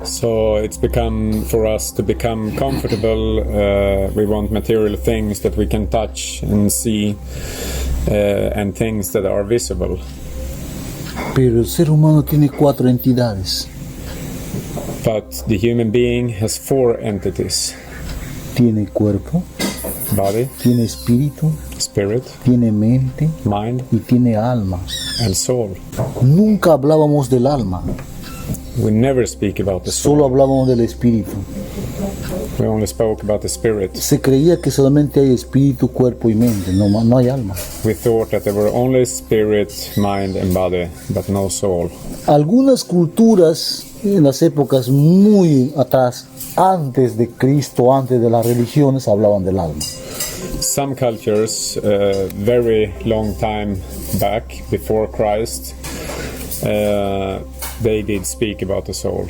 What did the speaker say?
So it's become, for us to become comfortable, we want material things that we can touch and see, and things that are visible. Pero el ser humano tiene 4 entidades. But the human being has 4 entities. Tiene cuerpo, Body, tiene espíritu, spirit, tiene mente mind, y tiene alma. and soul. Nunca hablábamos del alma, We never speak about the soul. solo hablábamos del espíritu. We only spoke about the spirit. Se creía que solamente hay espíritu, cuerpo y mente, no hay alma. We thought that there were only spirit, mind, and body, but no soul. Algunas culturas en las épocas muy atrás, antes de Cristo, antes de las religiones, hablaban del alma. Some cultures, very long time back, before Christ, they did speak about the soul.